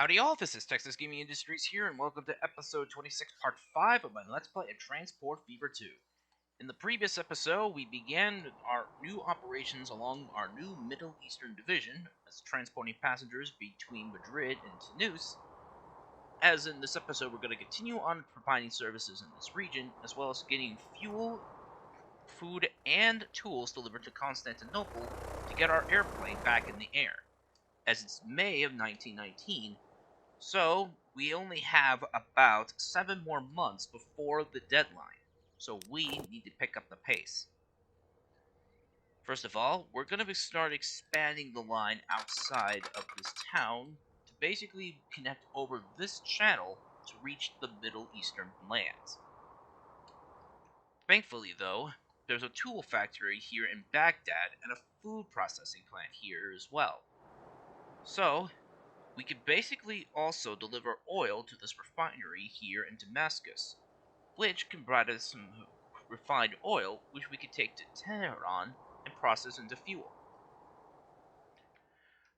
Howdy all, this is Texas Gaming Industries here, and welcome to episode 26, part 5 of my Let's Play of Transport Fever 2. In the previous episode, we began our new operations along our new Middle Eastern division, as transporting passengers between Madrid and Tunis. As in this episode, we're going to continue on providing services in this region, as well as getting fuel, food, and tools delivered to Constantinople to get our airplane back in the air. As it's May of 1919, so we only have about 7 more months before the deadline, so we need to pick up the pace. First of all, we're going to start expanding the line outside of this town to basically connect over this channel to reach the Middle Eastern lands. Thankfully, though, there's a tool factory here in Baghdad and a food processing plant here as well. So, we could basically also deliver oil to this refinery here in Damascus, which can provide us some refined oil, which we could take to Tehran and process into fuel.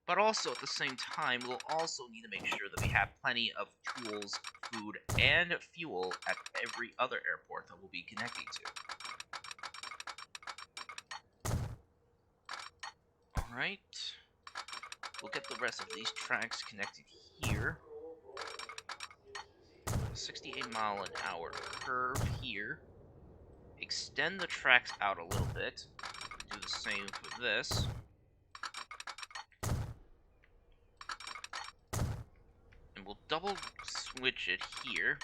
But also at the same time, we'll also need to make sure that we have plenty of tools, food, and fuel at every other airport that we'll be connecting to. Alright. We'll get the rest of these tracks connected here. 68-mile-an-hour curve here. Extend the tracks out a little bit. Do the same for this. And we'll double switch it here.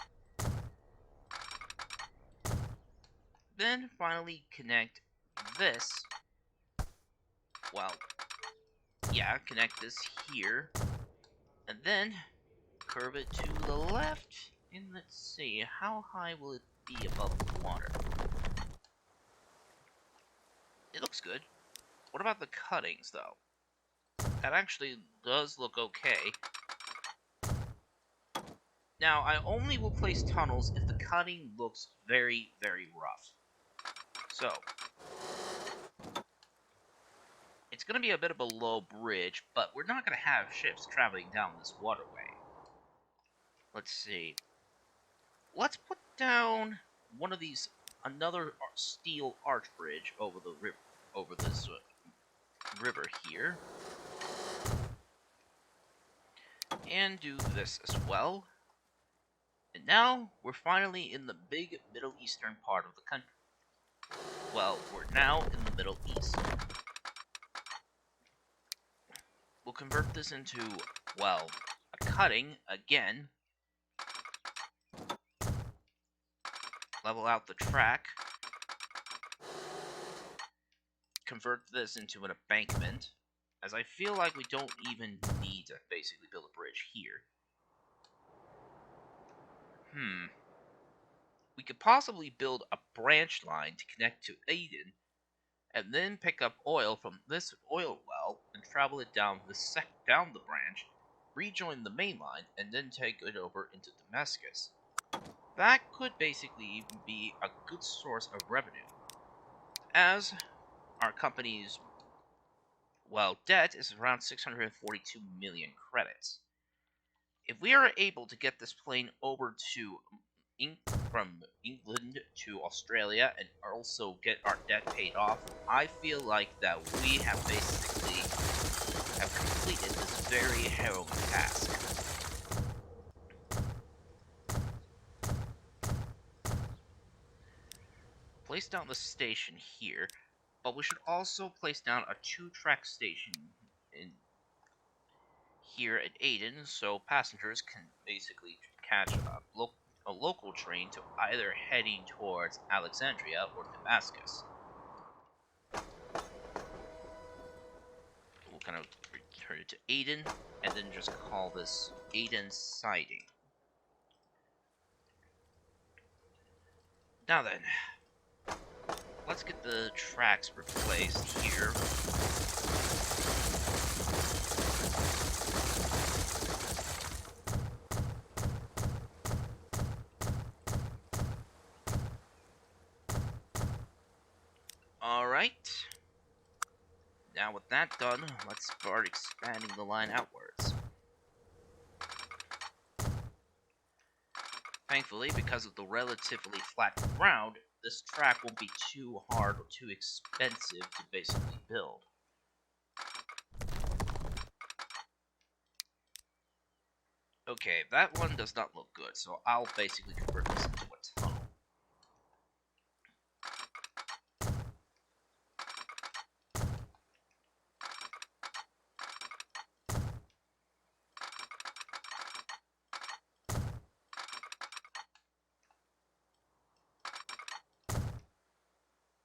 Then finally connect this. Well, yeah, connect this here, and then curve it to the left, and let's see, how high will it be above the water? It looks good. What about the cuttings, though? That actually does look okay. Now, I only will place tunnels if the cutting looks very, very rough. So, it's going to be a bit of a low bridge, but we're not going to have ships traveling down this waterway. Let's see. Let's put down one of these, another steel arch bridge over the this river here, and do this as well. And now we're finally in the big Middle Eastern part of the country. Well, we're now in the Middle East. We'll convert this into, well, a cutting again. Level out the track. Convert this into an embankment, as I feel like we don't even need to basically build a bridge here. We could possibly build a branch line to connect to Aden, and then pick up oil from this oil well and travel it down down the branch, rejoin the main line, and then take it over into Damascus. That could basically be a good source of revenue, as our company's, well, debt is around 642 million credits. If we are able to get this plane over to from England to Australia and also get our debt paid off, I feel like that we have basically completed this very harrowing task. Place down the station here, but we should also place down a 2-track station here at Aden, so passengers can basically catch a local train to either heading towards Alexandria or Damascus. We'll kind of return it to Aden, and then just call this Aden Siding. Now then, let's get the tracks replaced here. Alright. Now with that done, let's start expanding the line outwards. Thankfully, because of the relatively flat ground, this track won't be too hard or too expensive to basically build. Okay, that one does not look good, so I'll basically convert this into a tunnel.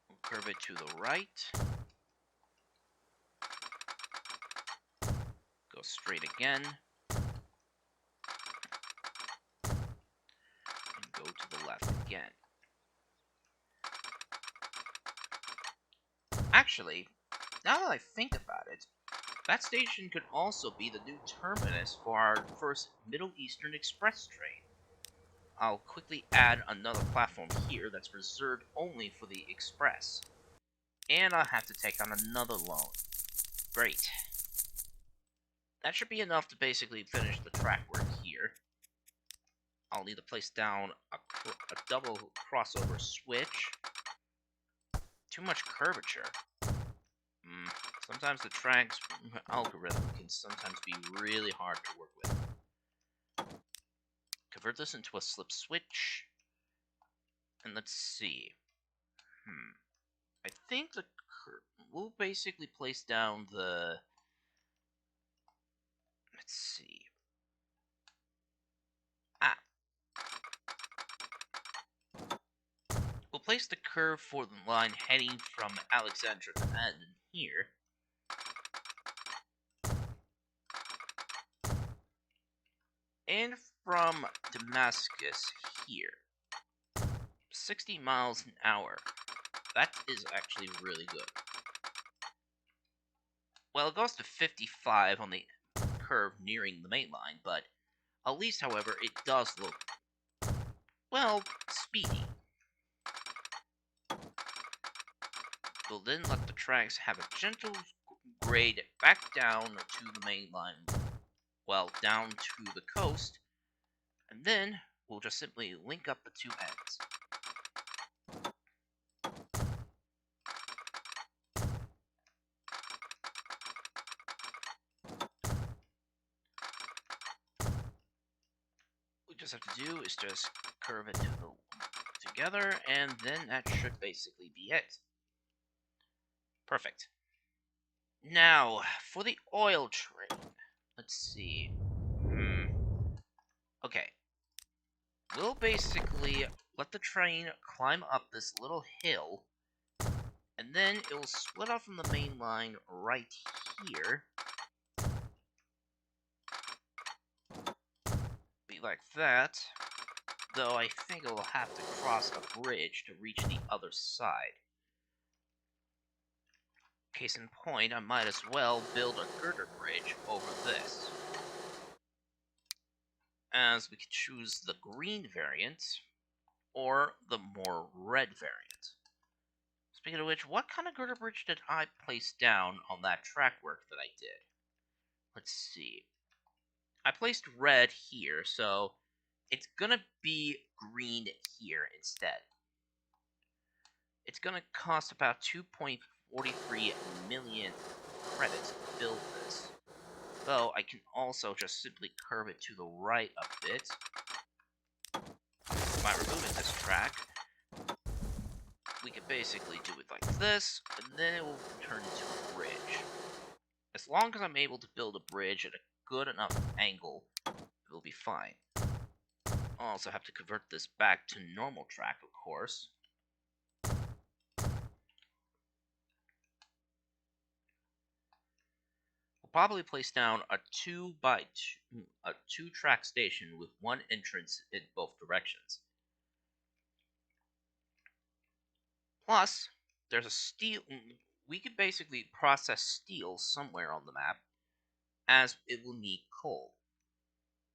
We'll curve it to the right. Go straight again. And go to the left again. Actually, now that I think about it, that station could also be the new terminus for our first Middle Eastern Express train. I'll quickly add another platform here that's reserved only for the Express. And I'll have to take on another loan. Great. That should be enough to basically finish the track work here. I'll need to place down a double crossover switch. Too much curvature. Sometimes the track's algorithm can sometimes be really hard to work with. Convert this into a slip switch. And let's see. I think we'll basically place down the... Let's see. We'll place the curve for the line heading from Alexandria to Aden here. And from Damascus here. 60 miles an hour. That is actually really good. Well, it goes to 55 on the curve nearing the main line, but at least, however, it does look, well, speedy. We'll then let the tracks have a gentle grade back down to the main line, well, down to the coast, and then we'll just simply link up the two ends. What we just have to do is just curve it together, and then that should basically be it. Perfect. Now, for the oil train, let's see. Okay. We'll basically let the train climb up this little hill, and then it will split off from the main line right here. Be like that. Though I think it will have to cross a bridge to reach the other side. Case in point, I might as well build a girder bridge over this. As we could choose the green variant, or the more red variant. Speaking of which, what kind of girder bridge did I place down on that track work that I did? Let's see. I placed red here, so it's gonna be green here instead. It's gonna cost about 2.43 million credits to build this. Though I can also just simply curve it to the right a bit by removing this track. We can basically do it like this, and then it will turn into a bridge. As long as I'm able to build a bridge at a good enough angle, it will be fine. I'll also have to convert this back to normal track, of course. We'll probably place down a 2-track station with one entrance in both directions. Plus, there's a steel. We could basically process steel somewhere on the map, as it will need coal.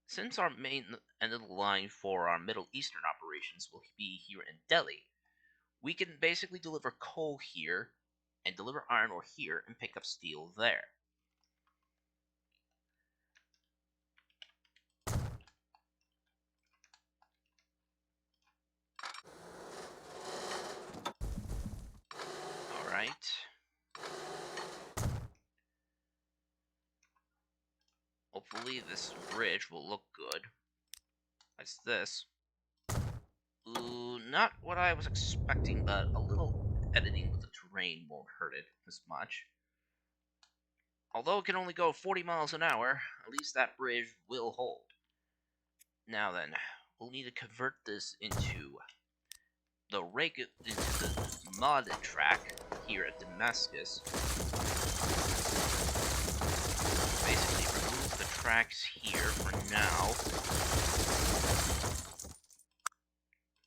Since our main end of the line for our Middle Eastern operations will be here in Delhi, we can basically deliver coal here, and deliver iron ore here, and pick up steel there. hopefully this bridge will look good. That's this. Ooh, not what I was expecting, but a little editing with the terrain won't hurt it as much. Although it can only go 40 miles an hour, at least that bridge will hold. Now then, we'll need to convert this into the modded track here at Damascus. Basically remove the tracks here for now.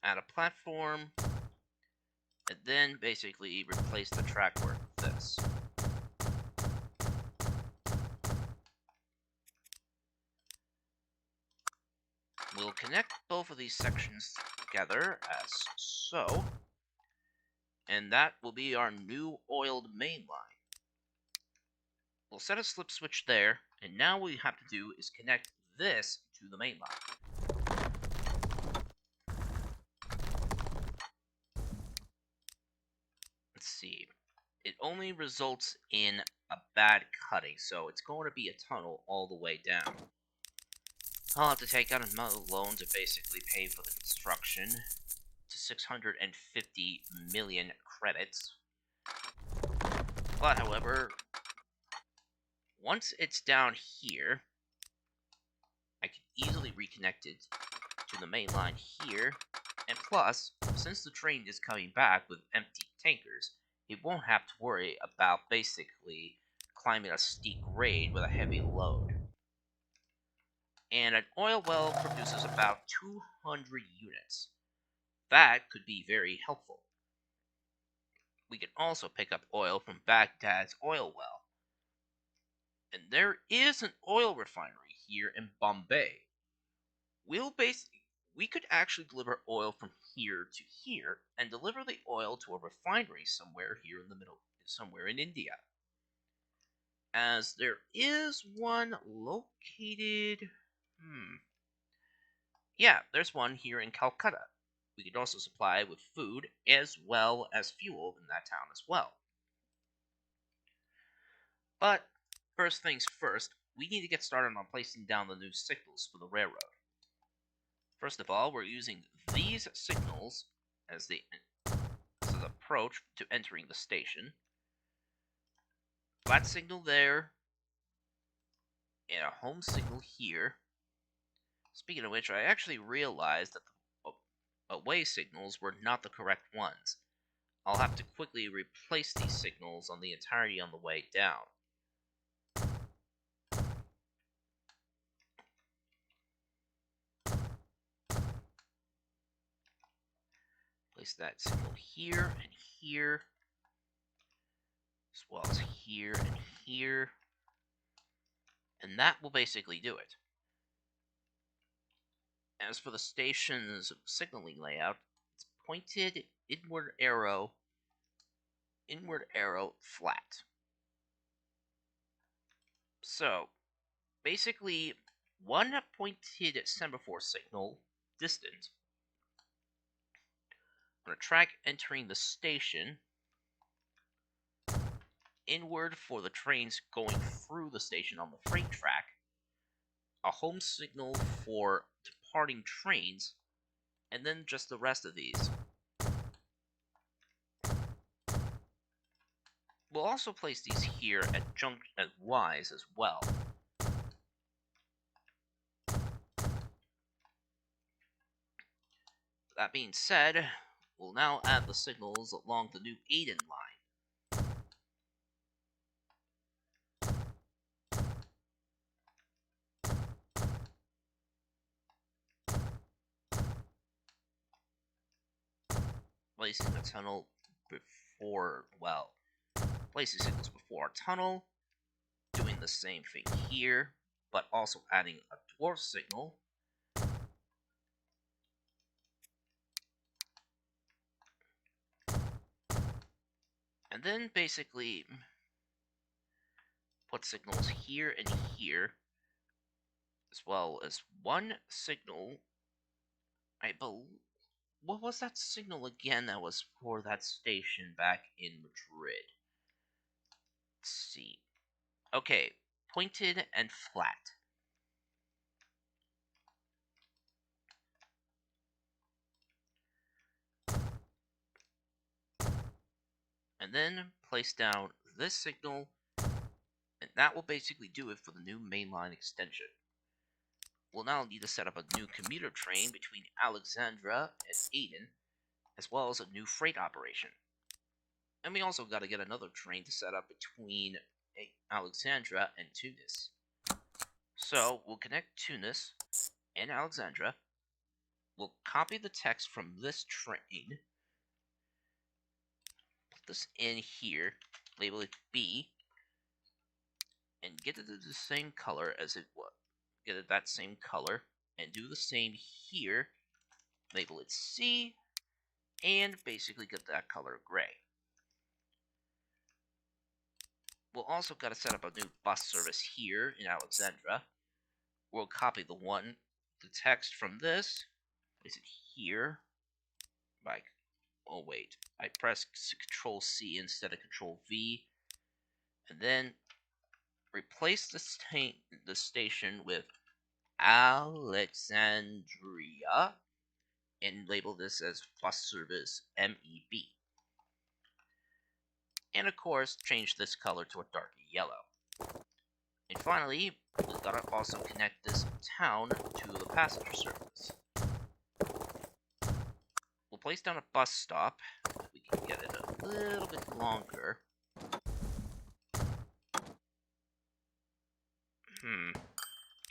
Add a platform, and then basically replace the trackwork with this. We'll connect both of these sections together as so, and that will be our new oiled main line. We'll set a slip switch there, and now what we have to do is connect this to the main line. Let's see. It only results in a bad cutting, so it's going to be a tunnel all the way down. I'll have to take out another loan to basically pay for the construction to 650 million credits. But, however, once it's down here, I can easily reconnect it to the main line here, and plus, since the train is coming back with empty tankers, it won't have to worry about basically climbing a steep grade with a heavy load. And an oil well produces about 200 units. That could be very helpful. We can also pick up oil from Baghdad's oil well. And there is an oil refinery here in Bombay. We could actually deliver oil from here to here and deliver the oil to a refinery somewhere here in the middle, somewhere in India. As there is one located... Yeah, there's one here in Calcutta. We could also supply with food as well as fuel in that town as well. But, first things first, we need to get started on placing down the new signals for the railroad. First of all, we're using these signals as the approach to entering the station. Flat signal there, and a home signal here. Speaking of which, I actually realized that the away signals were not the correct ones. I'll have to quickly replace these signals on the entirety on the way down. Place that signal here and here, as well as here and here. And that will basically do it. As for the station's signaling layout, it's pointed, inward arrow, flat. So, basically, one pointed semaphore signal, distant, on a track entering the station, inward for the trains going through the station on the freight track, a home signal for departing trains, and then just the rest of these. We'll also place these here at Ys as well. That being said, we'll now add the signals along the new Aden line. Placing the tunnel before, well, placing signals before our tunnel, doing the same thing here, but also adding a dwarf signal. And then basically put signals here and here, as well as one signal, I believe. What was that signal again that was for that station back in Madrid? Let's see. Okay, pointed and flat. and then place down this signal, and that will basically do it for the new mainline extension. We'll now need to set up a new commuter train between Alexandria and Aden, as well as a new freight operation. And we also got to get another train to set up between Alexandria and Tunis. So we'll connect Tunis and Alexandria. We'll copy the text from this train, put this in here, label it B, and get it the same color as it was. Get it that same color, and do the same here. Label it C, and basically get that color gray. We'll also got to set up a new bus service here in Alexandria. We'll copy the text from this, place it here. I pressed Control C instead of Control V, and then replace the station with Alexandria, and label this as bus service MEB. And of course, change this color to a dark yellow. And finally, we've got to also connect this town to the passenger service. We'll place down a bus stop. We can get it a little bit longer.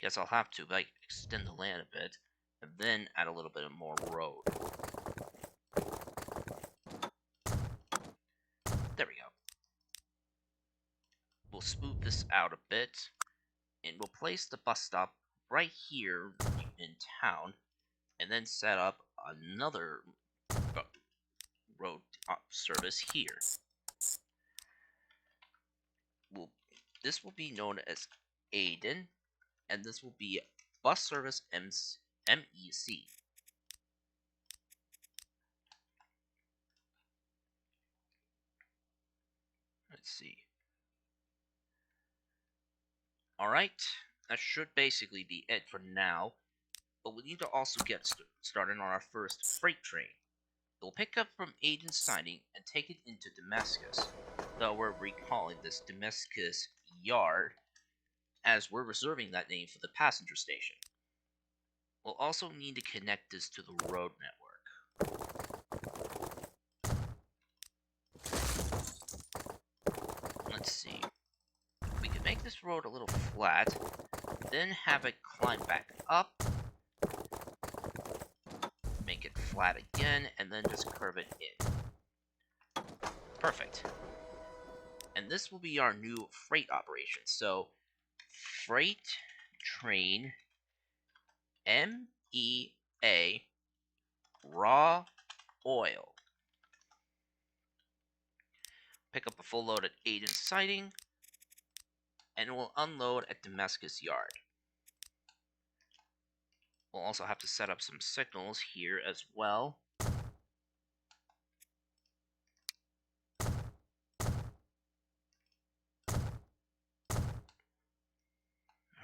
Guess I'll have to extend the land a bit, and then add a little bit more road. There we go. We'll smooth this out a bit, and we'll place the bus stop right here in town, and then set up another road service here. This will be known as Aden, and this will be bus service MEC. Let's see. Alright, that should basically be it for now, but we need to also get started on our first freight train. We'll pick up from Aden Siding and take it into Damascus, though we're recalling this Damascus Yard, as we're reserving that name for the passenger station. We'll also need to connect this to the road network. Let's see. We can make this road a little flat, then have it climb back up, make it flat again, and then just curve it in. Perfect. And this will be our new freight operation. So, freight train MEA raw oil. Pick up a full load at Aden Siding, and we'll unload at Damascus Yard. We'll also have to set up some signals here as well.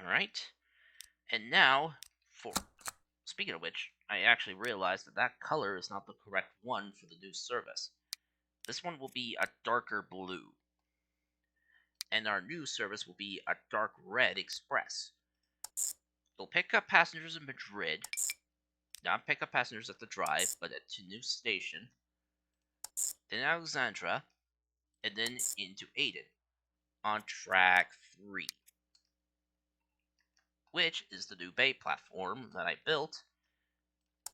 Alright, and now, speaking of which, I actually realized that color is not the correct one for the new service. This one will be a darker blue, and our new service will be a dark red express. We'll pick up passengers in Madrid, not pick up passengers at the drive, but at Tunis station, then Alexandria, and then into Aden, on track 3. Which is the new bay platform that I built,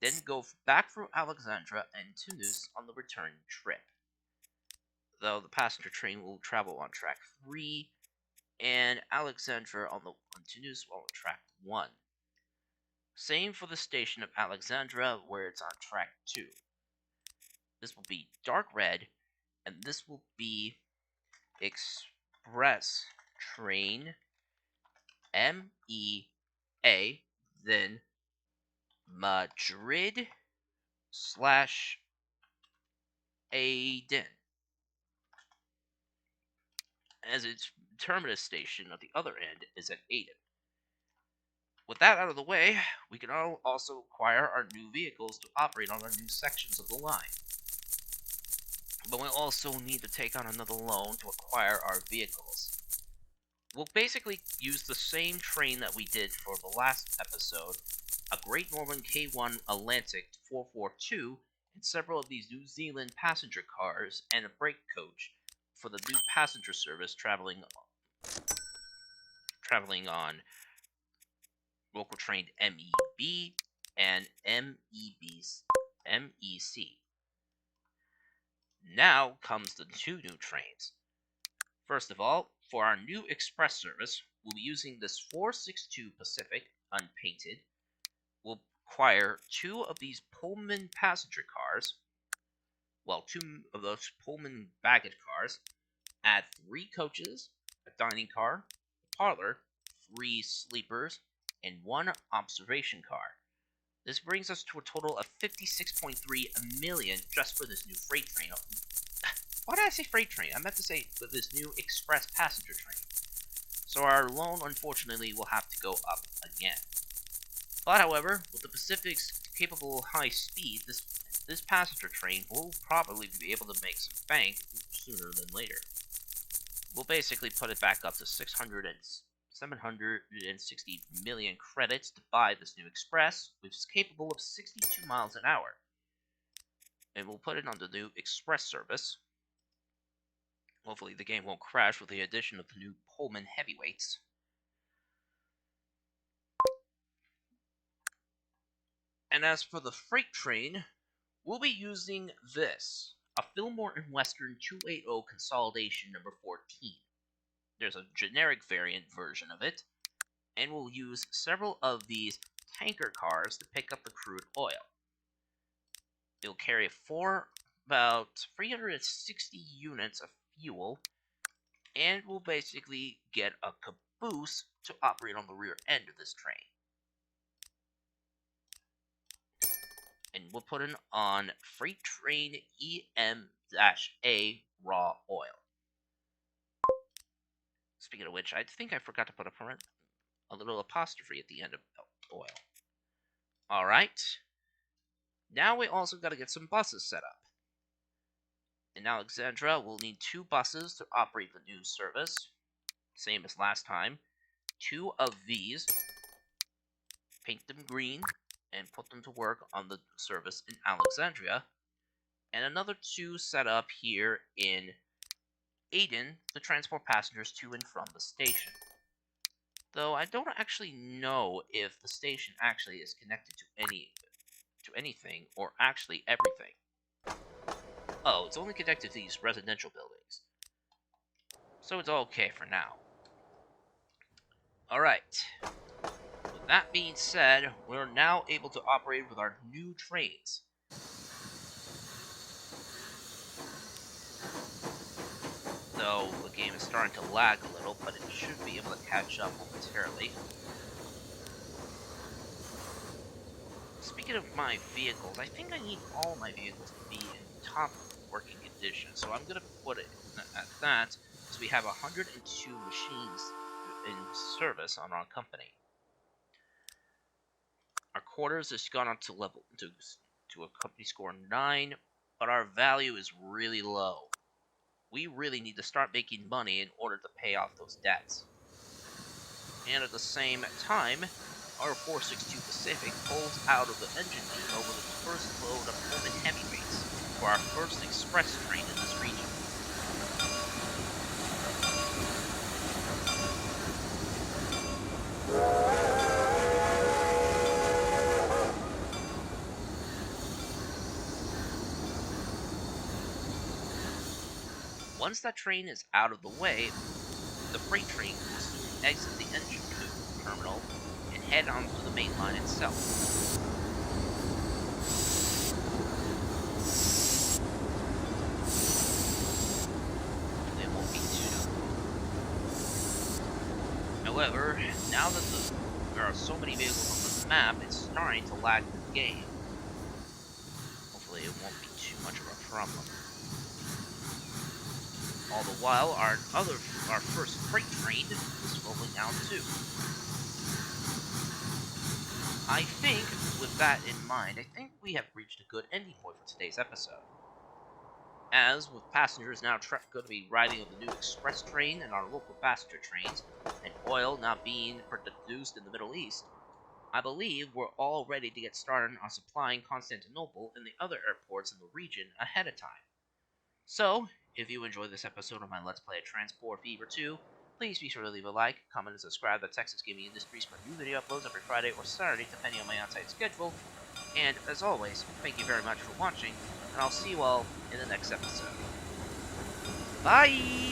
then go back through Alexandria and Tunis on the return trip. Though the passenger train will travel on track 3, and Alexandria on Tunis on track 1. Same for the station of Alexandria, where it's on track 2. This will be dark red, and this will be express train MEA, then Madrid / Aden, as its terminus station at the other end is at Aden. With that out of the way, we can also acquire our new vehicles to operate on our new sections of the line. but we'll also need to take on another loan to acquire our vehicles. We'll basically use the same train that we did for the last episode, a Great Northern K1 Atlantic 442, and several of these New Zealand passenger cars, and a freight coach for the new passenger service traveling on local train MEB and MEC. Now comes the two new trains. First of all, for our new express service, we'll be using this 462 Pacific, unpainted. We'll acquire two of these Pullman passenger cars, well, two of those Pullman baggage cars, add 3 coaches, a dining car, a parlor, 3 sleepers, and 1 observation car. This brings us to a total of 56.3 million just for this new freight train. Why did I say freight train? I meant to say for this new express passenger train. So our loan, unfortunately, will have to go up again. But, however, with the Pacific's capable high speed, this passenger train will probably be able to make some bank sooner than later. We'll basically put it back up to 760 million credits to buy this new express, which is capable of 62 miles an hour. And we'll put it on the new express service. Hopefully the game won't crash with the addition of the new Pullman heavyweights. And as for the freight train, we'll be using this, a Fillmore & Western 280 Consolidation number 14. There's a generic variant version of it, and we'll use several of these tanker cars to pick up the crude oil. It'll carry about 360 units of fuel, and we'll basically get a caboose to operate on the rear end of this train. And we'll put it on Freight Train EM-A raw oil. Speaking of which, I think I forgot to put a little apostrophe at the end of oil. Alright. Now we also got to get some buses set up. In Alexandria, we'll need 2 buses to operate the new service. Same as last time. 2 of these. Paint them green and put them to work on the service in Alexandria. And another 2 set up here in Aden to transport passengers to and from the station. Though I don't actually know if the station actually is connected to anything or actually everything. Oh, it's only connected to these residential buildings. So it's okay for now. Alright. With that being said, we're now able to operate with our new trains. Though the game is starting to lag a little, but it should be able to catch up momentarily. Speaking of my vehicles, I think I need all my vehicles to be in top working condition, so I'm going to put it at that, so we have 102 machines in service on our company. Our quarters has gone up to a company score 9, but our value is really low. We really need to start making money in order to pay off those debts. And at the same time, our 462 Pacific pulls out of the engine depot with its first load of Pullman heavyweights for our first express train in this region. Once that train is out of the way, the freight train will soon exit the engine terminal and head onto the main line itself. Hopefully it won't be too. However, now that there are so many vehicles on the map, it's starting to lag the game. Hopefully it won't be too much of a problem. All the while, our first freight train is rolling out too. I think, with that in mind, I think we have reached a good ending point for today's episode. As with passengers now going to be riding on the new express train and our local passenger trains, and oil now being produced in the Middle East, I believe we're all ready to get started on supplying Constantinople and the other airports in the region ahead of time. So, if you enjoyed this episode of my Let's Play at Transport Fever 2, please be sure to leave a like, comment, and subscribe to Texas Gaming Industries for new video uploads every Friday or Saturday, depending on my on-site schedule. And as always, thank you very much for watching, and I'll see you all in the next episode. Bye!